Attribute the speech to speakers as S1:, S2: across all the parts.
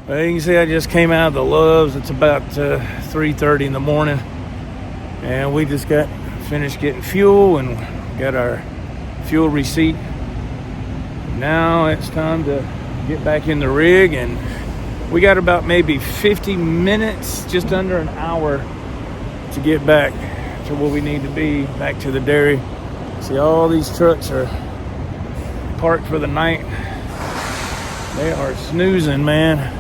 S1: Well, you can see I just came out of the Loves. It's about 3:30 in the morning, and we just got finished getting fuel and got our fuel receipt. Now it's time to get back in the rig, and we got about maybe 50 minutes, just under an hour, to get back to where we need to be, back to the dairy. See, all these trucks are parked for the night. They are snoozing, man.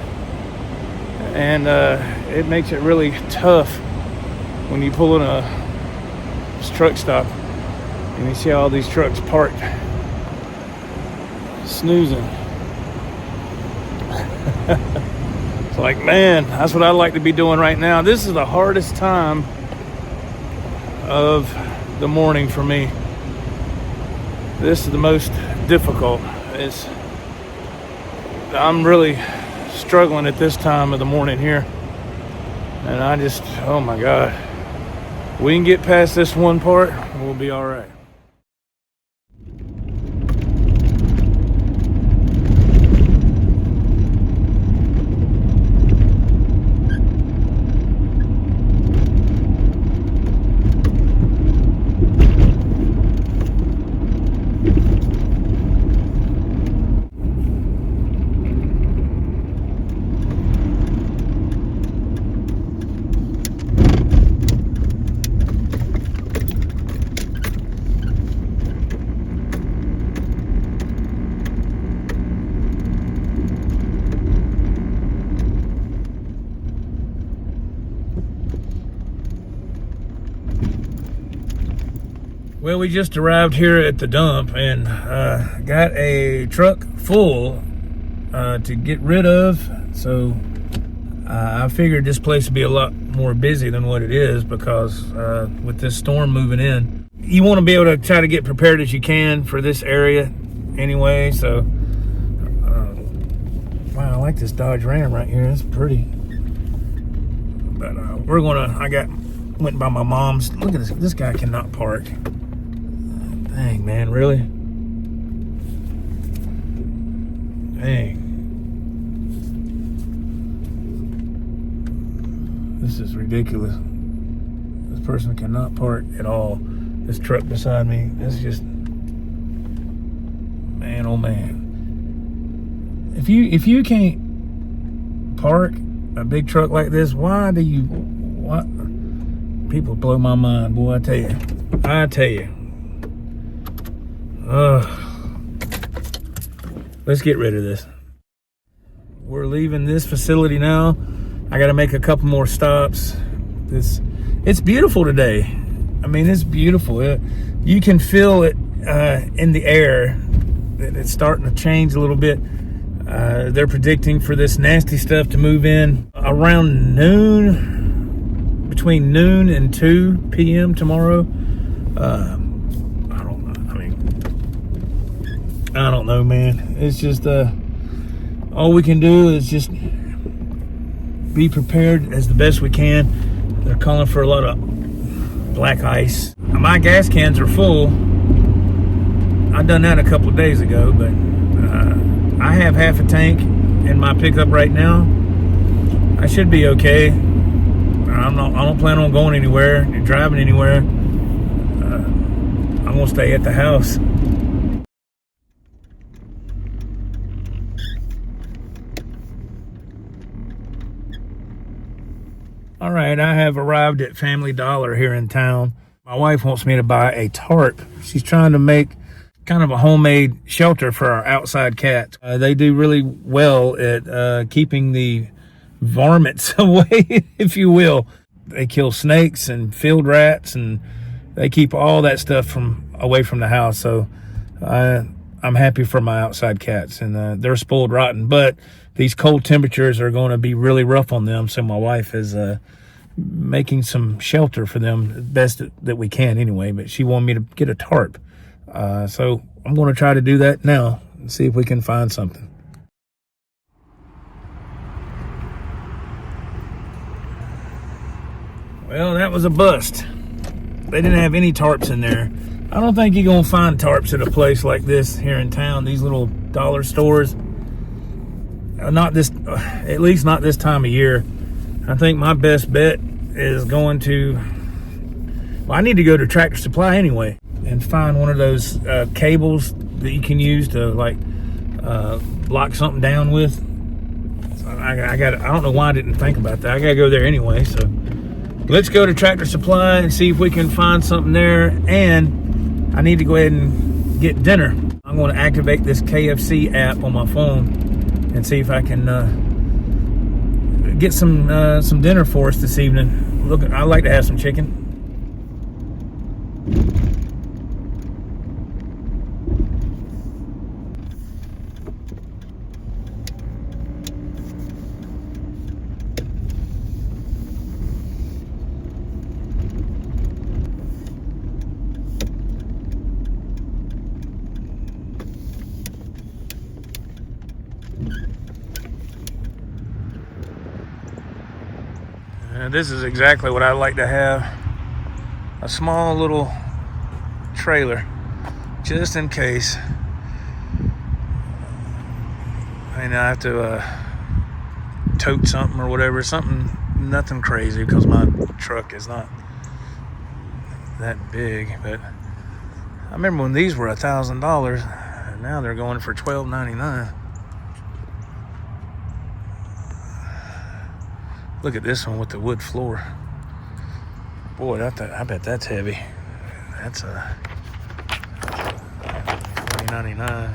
S1: And it makes it really tough when you pull in a truck stop and you see all these trucks parked snoozing. It's like, man, that's what I'd like to be doing right now. This is the hardest time of the morning for me. This is the most difficult. I'm really struggling at this time of the morning here, and I just, oh my God, we can get past this one part, we'll be all right. Well, we just arrived here at the dump and got a truck full to get rid of. So I figured this place would be a lot more busy than what it is, because with this storm moving in, you want to be able to try to get prepared as you can for this area anyway. So wow, I like this Dodge Ram right here. It's pretty. But we're gonna, went by my mom's. Look at this. This guy cannot park. Dang, man, really? Dang. This is ridiculous. This person cannot park at all. This truck beside me, this is just, man, oh man. If you can't park a big truck like this, what? People blow my mind, boy, I tell you. Let's get rid of this. We're leaving this facility now. I got to make a couple more stops. It's beautiful today. I mean, it's beautiful. You can feel it in the air. It's starting to change a little bit. They're predicting for this nasty stuff to move in around noon, between noon and 2 p.m. tomorrow. I don't know, man. It's just all we can do is just be prepared as the best we can. They're calling for a lot of black ice. My gas cans are full. I done that a couple of days ago, but I have half a tank in my pickup right now. I should be okay. I don't plan on going anywhere, driving anywhere. I'm gonna stay at the house. All right, I have arrived at Family Dollar here in town. My wife wants me to buy a tarp. She's trying to make kind of a homemade shelter for our outside cats. They do really well at keeping the varmints away, if you will. They kill snakes and field rats, and they keep all that stuff away from the house. So I'm happy for my outside cats, and they're spoiled rotten. But these cold temperatures are going to be really rough on them. So my wife is making some shelter for them, the best that we can anyway. But she wanted me to get a tarp. So I'm going to try to do that now and see if we can find something. Well, that was a bust. They didn't have any tarps in there. I don't think you're going to find tarps at a place like this here in town, these little dollar stores. not this, at least not this time of year. I think my best bet is going to, well, I need to go to Tractor Supply anyway and find one of those cables that you can use to like lock something down with. So I don't know why I didn't think about that. I gotta go there anyway. So let's go to Tractor Supply and see if we can find something there. And I need to go ahead and get dinner. I'm going to activate this KFC app on my phone and see if I can get some dinner for us this evening. Look, I like to have some chicken. This is exactly what I like to have. A small little trailer, just in case. And I have to tote something or whatever. Nothing crazy, because my truck is not that big. But I remember when these were $1,000, and now they're going for $12.99. Look at this one with the wood floor. Boy, I bet that's heavy. That's $20.99.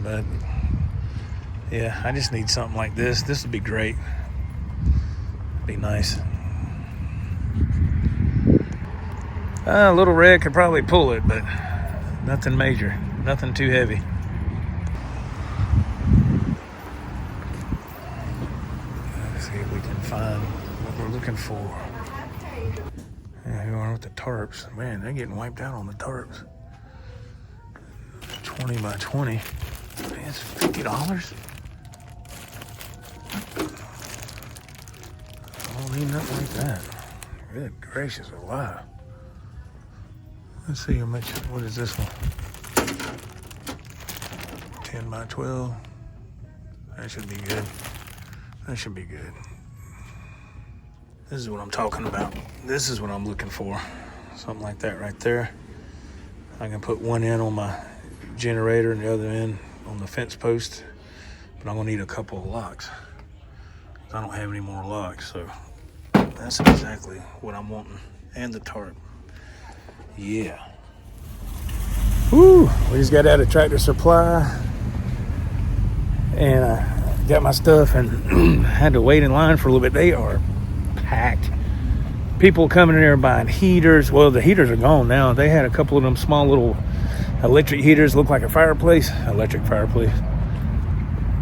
S1: But yeah, I just need something like this. This would be great. Be nice. A little red could probably pull it, but nothing major, nothing too heavy. Find what we're looking for. Yeah, here we are with the tarps. Man, they're getting wiped out on the tarps. 20 by 20. Man, it's $50. I don't need nothing like that. Good gracious alive. Let's see how much. What is this one? 10 by 12. That should be good. That should be good. This is what I'm talking about. This is what I'm looking for. Something like that right there. I can put one end on my generator and the other end on the fence post. But I'm gonna need a couple of locks. I don't have any more locks, so that's exactly what I'm wanting. And the tarp. Yeah. Woo! We just got out of Tractor Supply. And I got my stuff and had to wait in line for a little bit. They are packed. People coming in there buying heaters. Well, the heaters are gone now. They had a couple of them small little electric heaters, look like a fireplace, electric fireplace.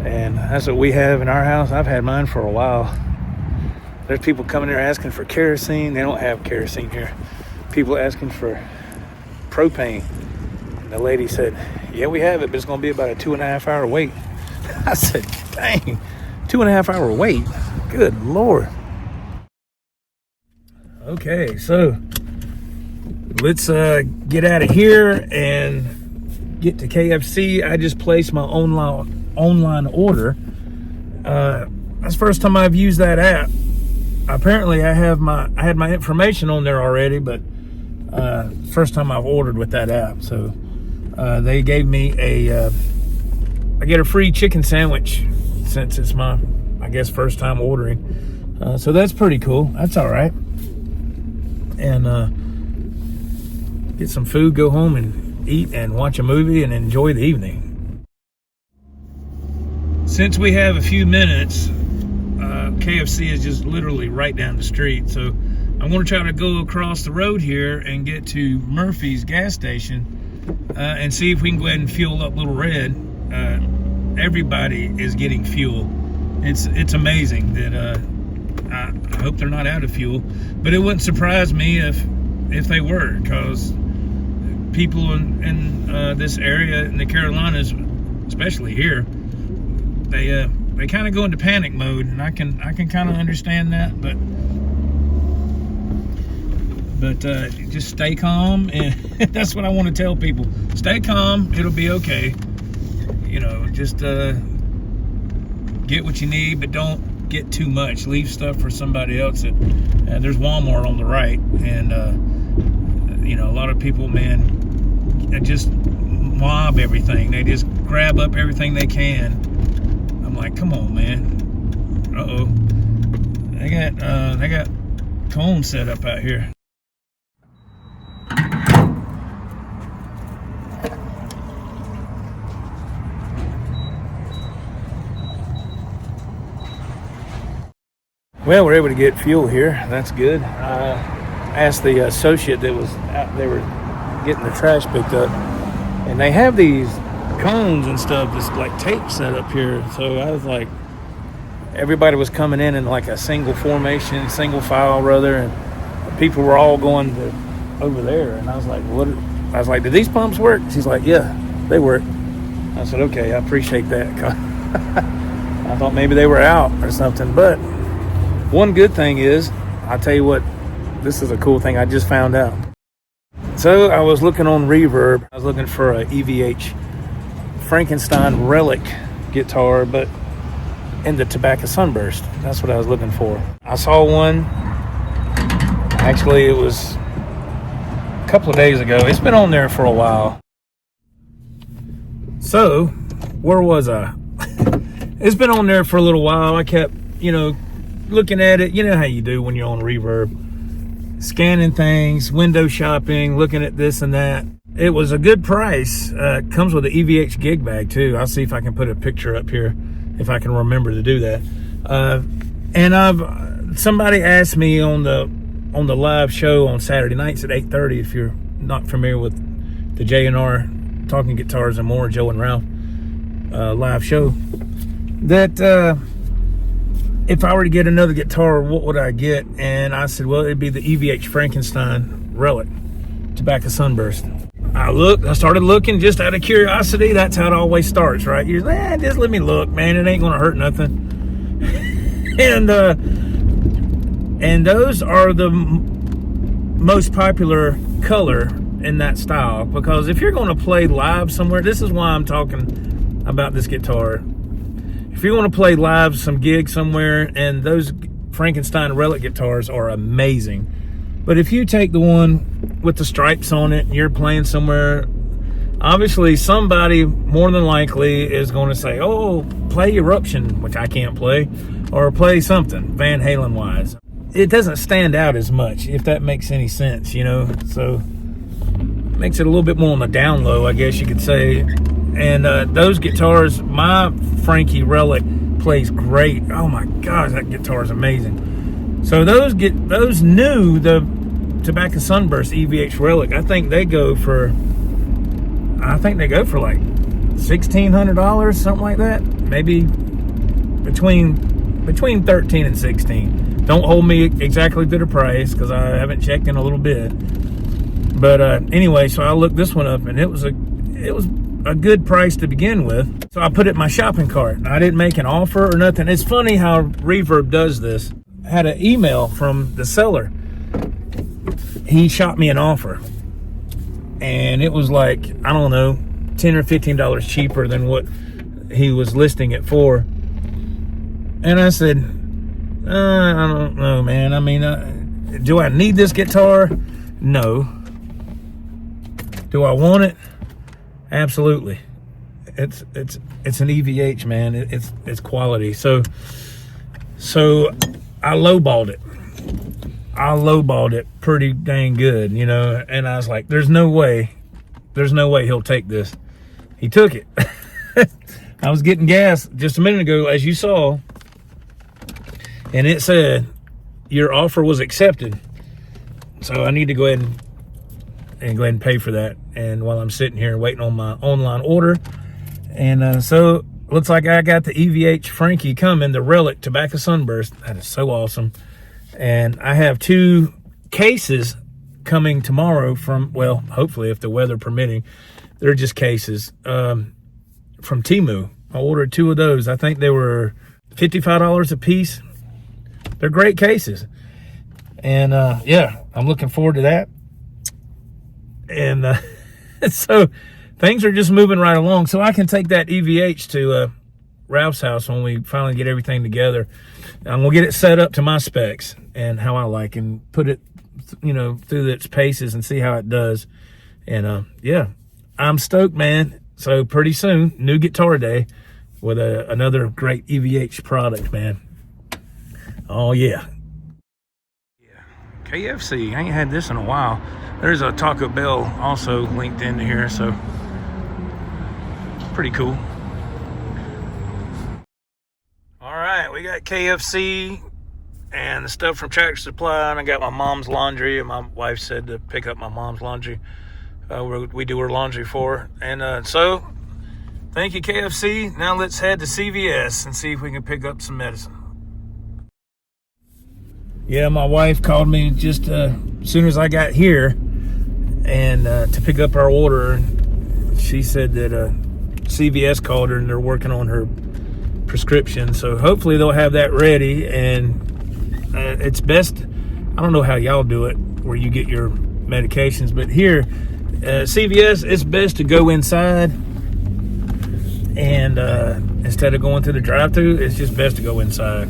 S1: And that's what we have in our house. I've had mine for a while. There's people coming there asking for kerosene. They don't have kerosene here. People asking for propane. And the lady said, yeah, we have it, but it's going to be about a 2.5 hour wait. I said, dang, 2.5 hour wait. Good Lord. Okay, so let's get out of here and get to KFC. I just placed my online order. That's the first time I've used that app. Apparently, I had my information on there already, but first time I've ordered with that app. So they gave me I get a free chicken sandwich since it's my, I guess, first time ordering. So that's pretty cool. That's all right. And get some food, go home and eat and watch a movie and enjoy the evening. Since we have a few minutes, KFC is just literally right down the street. So I'm going to try to go across the road here and get to Murphy's gas station and see if we can go ahead and fuel up Little Red. Everybody is getting fuel. It's amazing that I hope they're not out of fuel, but it wouldn't surprise me if they were, because people in this area in the Carolinas, especially here, they kind of go into panic mode, and I can kind of understand that, but just stay calm, and that's what I want to tell people. Stay calm, it'll be okay. you know, just get what you need, but don't get too much. Leave stuff for somebody else. There's Walmart on the right, and you know, a lot of people, man, just mob everything. They just grab up everything they can. I'm like, come on, man. They got cones set up out here. Well, we're able to get fuel here. That's good. I asked the associate that was out, they were getting the trash picked up, and they have these cones and stuff, this like tape set up here. So I was like, everybody was coming in like a single formation, single file rather, and people were all going over there. And I was like, what? I was like, do these pumps work? She's like, yeah, they work. I said, okay, I appreciate that. I thought maybe they were out or something, but one good thing is, I'll tell you what, this is a cool thing I just found out. So I was looking on Reverb. I was looking for a EVH Frankenstein Relic guitar, but in the Tobacco Sunburst. That's what I was looking for. I saw one. Actually, it was a couple of days ago. It's been on there for a while. So, where was I? It's been on there for a little while. I kept, you know, looking at it. You know how you do when you're on Reverb, scanning things, window shopping, looking at this and that. It was a good price. It comes with an EVH gig bag too. I'll see if I can put a picture up here, if I can remember to do that. And somebody asked me on the live show on Saturday nights at 8:30. If you're not familiar with the J&R Talking Guitars and More, Joe and Ralph live show, that if I were to get another guitar, what would I get? And I said, well, it'd be the EVH Frankenstein Relic Tobacco Sunburst. I started looking just out of curiosity. That's how it always starts, right? You're like, just let me look, man. It ain't gonna hurt nothing. and those are the most popular color in that style, because if you're gonna play live somewhere, this is why I'm talking about this guitar. If you want to play live some gig somewhere, and those Frankenstein Relic guitars are amazing. But if you take the one with the stripes on it and you're playing somewhere, obviously somebody more than likely is going to say, oh, play Eruption, which I can't play, or play something Van Halen wise. It doesn't stand out as much, if that makes any sense, you know. So it makes it a little bit more on the down low, I guess you could say. And those guitars, my Frankie Relic plays great. Oh my gosh, that guitar is amazing. So the Tobacco Sunburst EVH Relic, I think they go for like $1,600, something like that. Maybe between 13 and 16. Don't hold me exactly to the price, because I haven't checked in a little bit. But anyway, so I looked this one up, and it was a good price to begin with. So I put it in my shopping cart. I didn't make an offer or nothing. It's funny how Reverb does this. I had an email from the seller. He shot me an offer, and it was like, I don't know, $10 or $15 cheaper than what he was listing it for. And I said, I don't know, man. I mean, do I need this guitar? No. Do I want it? Absolutely. It's an EVH, man. It's quality. So I lowballed it. I lowballed it pretty dang good, you know. And I was like, there's no way he'll take this. He took it. I was getting gas just a minute ago, as you saw, and it said your offer was accepted. So I need to go ahead and pay for that. And while I'm sitting here waiting on my online order, and so looks like I got the EVH Frankie coming, the Relic Tobacco Sunburst. That is so awesome. And I have 2 cases coming tomorrow from, well, hopefully if the weather permitting. They're just cases from Temu. I ordered 2 of those. I think they were $55 a piece. They're great cases. And yeah, I'm looking forward to that. And so things are just moving right along. So I can take that EVH to Ralph's house when we finally get everything together. I'm gonna get it set up to my specs and how I like, and put it, you know, through its paces and see how it does. And yeah, I'm stoked, man. So pretty soon, new guitar day with another great EVH product, man. Oh yeah. KFC, I ain't had this in a while. There's a Taco Bell also linked into here, so pretty cool. All right, we got KFC and the stuff from Tractor Supply, and I got my mom's laundry, and my wife said to pick up my mom's laundry. We do her laundry for her. And so, thank you, KFC. Now let's head to CVS and see if we can pick up some medicine. Yeah, my wife called me just as soon as I got here, and to pick up our order. She said that CVS called her and they're working on her prescription, so hopefully they'll have that ready. And it's best, I don't know how y'all do it where you get your medications, but here CVS, it's best to go inside, and instead of going through the drive-thru, it's just best to go inside.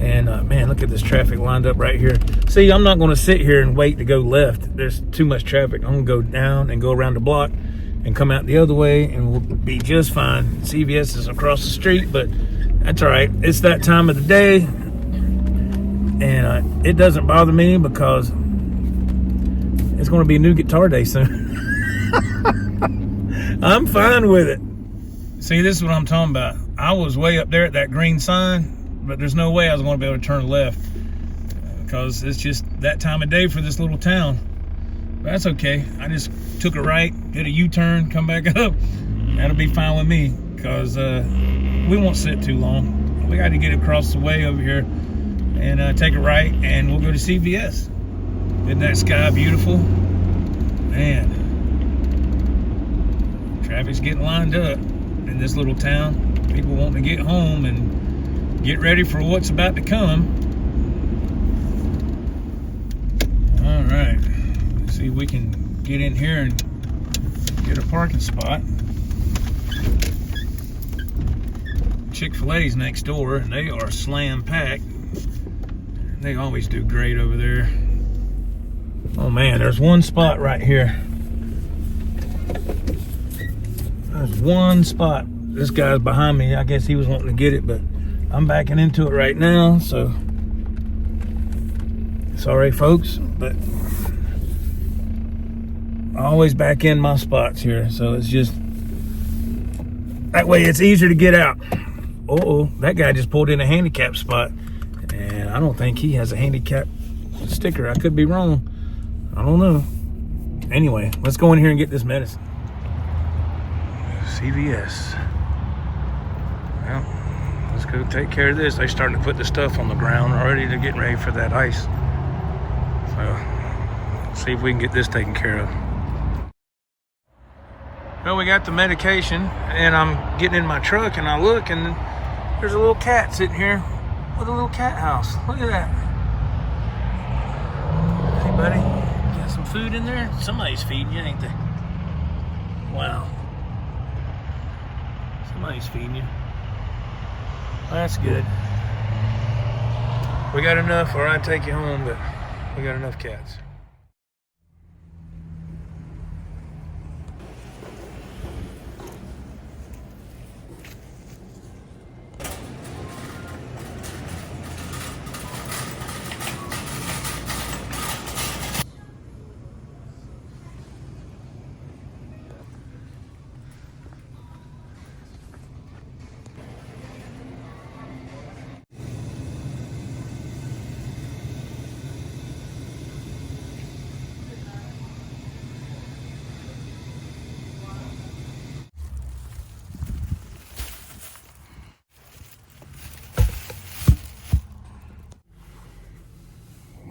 S1: And man, look at this traffic lined up right here. See, I'm not going to sit here and wait to go left. There's too much traffic. I'm going to go down and go around the block and come out the other way, and we'll be just fine. CVS is across the street, but that's all right. It's that time of the day, and it doesn't bother me because it's going to be a new guitar day soon. I'm fine with it. See, this is what I'm talking about. I was way up there at that green sign, but there's no way I was going to be able to turn left because it's just that time of day for this little town. But that's okay. I just took a right, did a U-turn, come back up. That'll be fine with me because we won't sit too long. We got to get across the way over here and take a right, and we'll go to CVS. Isn't that sky beautiful? Man, traffic's getting lined up in this little town. People wanting to get home and get ready for what's about to come. All right, let's see if we can get in here and get a parking spot. Chick-fil-A's next door, and they are slam packed. They always do great over there. Oh man, there's one spot right here. There's one spot. This guy's behind me. I guess he was wanting to get it, but I'm backing into it right now, so sorry folks, but I always back in my spots here, so it's just that way it's easier to get out. Uh-oh, that guy just pulled in a handicap spot, and I don't think he has a handicap sticker. I could be wrong. I don't know. Anyway, let's go in here and get this medicine. CVS. Well, let's go take care of this. They're starting to put the stuff on the ground already. They're getting ready for that ice. So, see if we can get this taken care of. Well, we got the medication, and I'm getting in my truck, and I look, and there's a little cat sitting here with a little cat house. Look at that. Hey, buddy, got some food in there? Somebody's feeding you, ain't they? Wow. Somebody's feeding you. That's good. We got enough, or I'd take you home, but we got enough cats.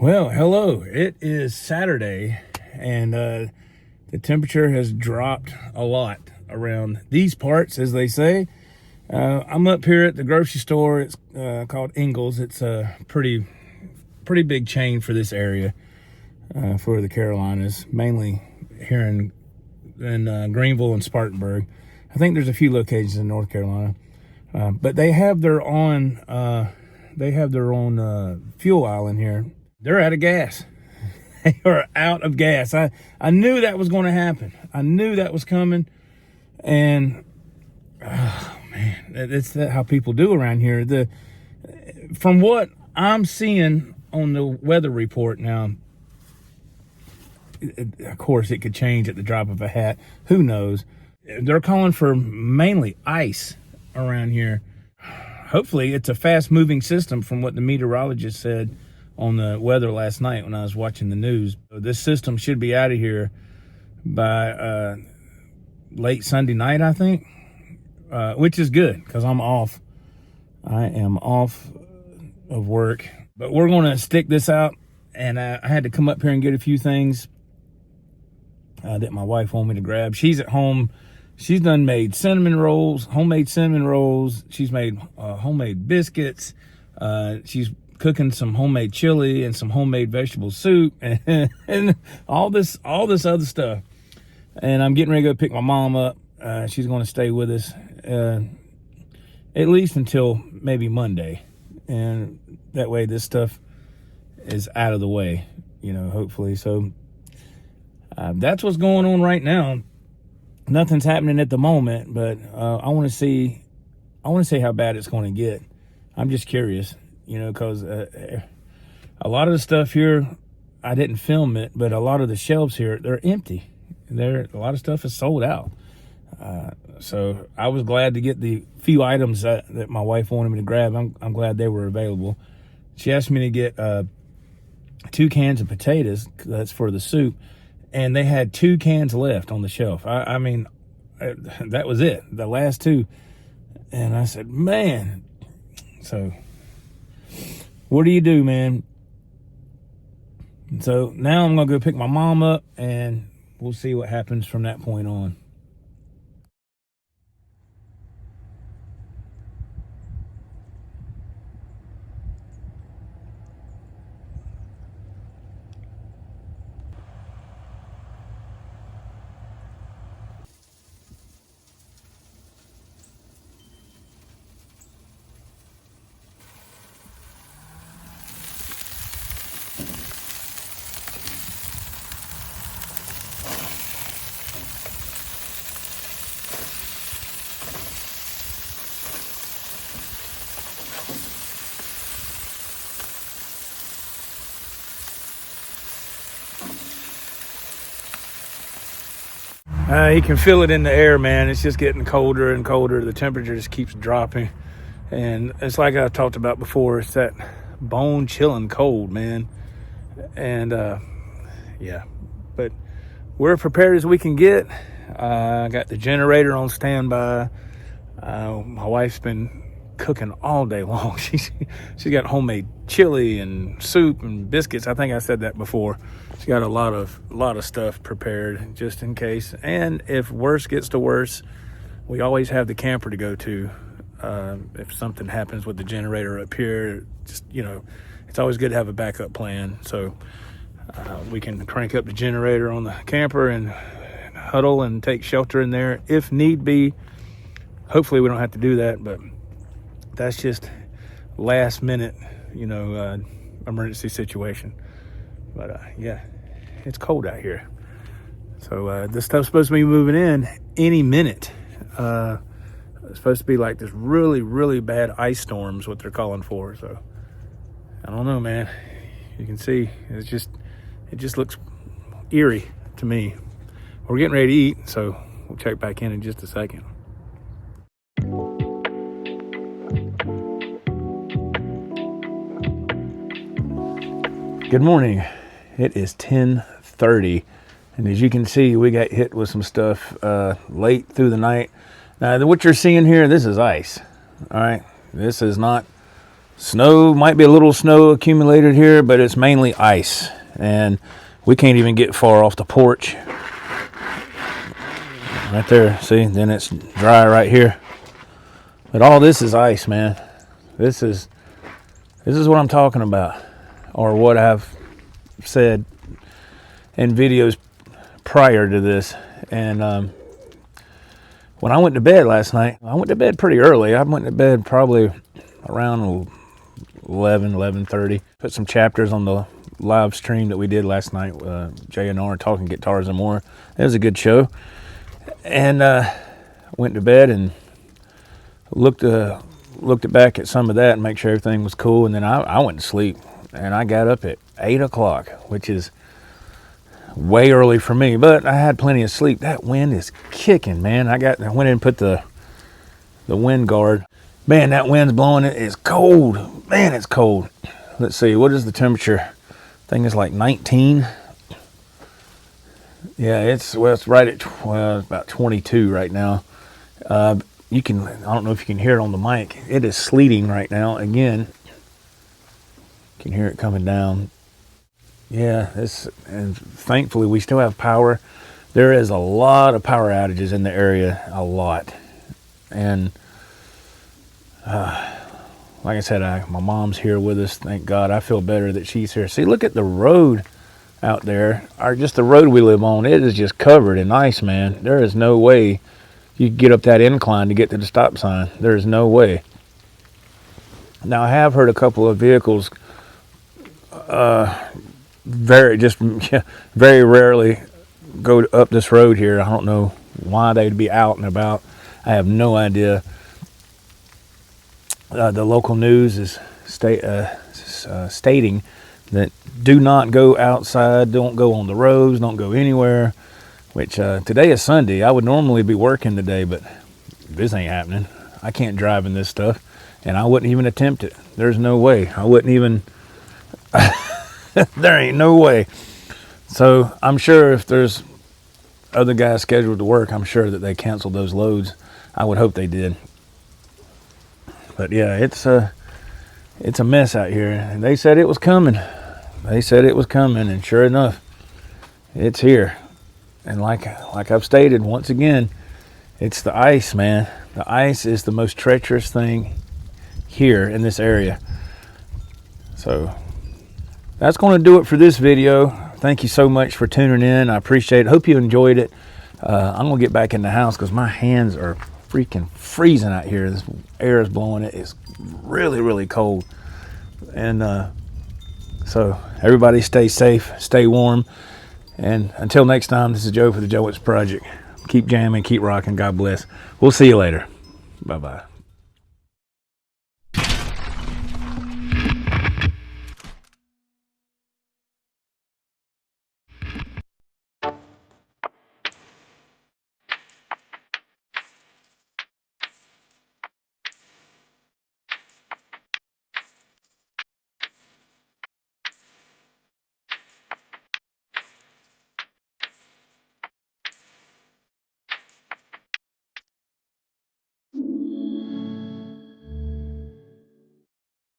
S1: Well, hello. It is Saturday, and the temperature has dropped a lot around these parts, as they say. I'm up here at the grocery store. It's called Ingles. It's a pretty big chain for this area, for the Carolinas, mainly here in in Greenville and Spartanburg. I think there's a few locations in North Carolina, but they have their own fuel island here. They're out of gas. They are out of gas. I knew that was going to happen. I knew that was coming, and oh man, it's how people do around here. From what I'm seeing on the weather report now, of course it could change at the drop of a hat. Who knows? They're calling for mainly ice around here. Hopefully it's a fast-moving system, from what the meteorologist said on the weather last night when I was watching the news. This system should be out of here by late Sunday night, I think, which is good because I'm off. I am off of work, but we're going to stick this out, and I had to come up here and get a few things that my wife wanted me to grab. She's at home. She's done made cinnamon rolls, homemade cinnamon rolls. She's made homemade biscuits. She's cooking some homemade chili and some homemade vegetable soup and all this other stuff. And I'm getting ready to go pick my mom up. She's going to stay with us at least until maybe Monday. And that way this stuff is out of the way, you know, hopefully. So that's what's going on right now. Nothing's happening at the moment, but I want to see how bad it's going to get. I'm just curious. You know, because a lot of the stuff here, I didn't film it, but a lot of the shelves here, they're empty. A lot of stuff is sold out. So I was glad to get the few items that my wife wanted me to grab. I'm glad they were available. She asked me to get 2 cans of potatoes. That's for the soup. And they had 2 cans left on the shelf. I mean, that was it, the last 2. And I said, man. So what do you do, man? So now I'm going to go pick my mom up, and we'll see what happens from that point on. You can feel it in the air, man. It's just getting colder and colder. The temperature just keeps dropping. And it's like I talked about before, it's that bone-chilling cold, man. And, yeah. But we're prepared as we can get. I got the generator on standby. My wife's been cooking all day long. She's got homemade chili and soup and biscuits. I think I said that before. She's got a lot of stuff prepared just in case. And if worse gets to worse, we always have the camper to go to. If something happens with the generator up here, just, you know, it's always good to have a backup plan. So we can crank up the generator on the camper and huddle and take shelter in there if need be. Hopefully we don't have to do that, but that's just last minute, you know, emergency situation. But yeah, it's cold out here. So this stuff's supposed to be moving in any minute. It's supposed to be like this really, really bad ice storms, what they're calling for. So I don't know, man. You can see it just looks eerie to me. We're getting ready to eat, so we'll check back in just a second. Good morning. It is 10:30, and as you can see, we got hit with some stuff late through the night. Now, what you're seeing here, this is ice. All right, this is not snow. Might be a little snow accumulated here, but it's mainly ice, and we can't even get far off the porch. Right there, see? Then it's dry right here. But all this is ice, man. This is what I'm talking about, or what I've said in videos prior to this. And when I went to bed last night, I went to bed pretty early. I went to bed probably around 11:30. Put some chapters on the live stream that we did last night, J&R Talking Guitars and More. It was a good show. And went to bed and looked back at some of that and make sure everything was cool. And then I went to sleep, and I got up at 8 o'clock, which is way early for me, but I had plenty of sleep. That wind is kicking, man. I went in and put the wind guard. Man, that wind's blowing. It is cold. Man, it's cold. Let's see, what is the temperature? I think it's like 19. Yeah, it's right at about 22 right now. I don't know if you can hear it on the mic. It is sleeting right now again. You can hear it coming down. Yeah, and thankfully we still have power. There is a lot of power outages in the area, a lot. And like I said, my mom's here with us. Thank God. I feel better that she's here. See, look at the road out there, or just the road we live on. It is just covered in ice, man. There is no way you can get up that incline to get to the stop sign. There is no way. Now, I have heard a couple of vehicles very rarely go up this road here. I don't know why they'd be out and about. I have no idea. The local news is stating that do not go outside, don't go on the roads, don't go anywhere, which today is Sunday. I would normally be working today, but this ain't happening. I can't drive in this stuff, and I wouldn't even attempt it. There's no way. I wouldn't even... There ain't no way. So I'm sure if there's other guys scheduled to work, I'm sure that they canceled those loads. I would hope they did. But yeah, it's a mess out here, and they said it was coming. They said it was coming, and sure enough, it's here. And like I've stated once again, it's the ice, man. The ice is the most treacherous thing here in this area. So that's going to do it for this video. Thank you so much for tuning in. I appreciate it. Hope you enjoyed it. I'm going to get back in the house because my hands are freaking freezing out here. This air is blowing. It is really, really cold. And so everybody stay safe, stay warm. And until next time, this is Joe for the Joe Wentz Project. Keep jamming, keep rocking. God bless. We'll see you later. Bye-bye.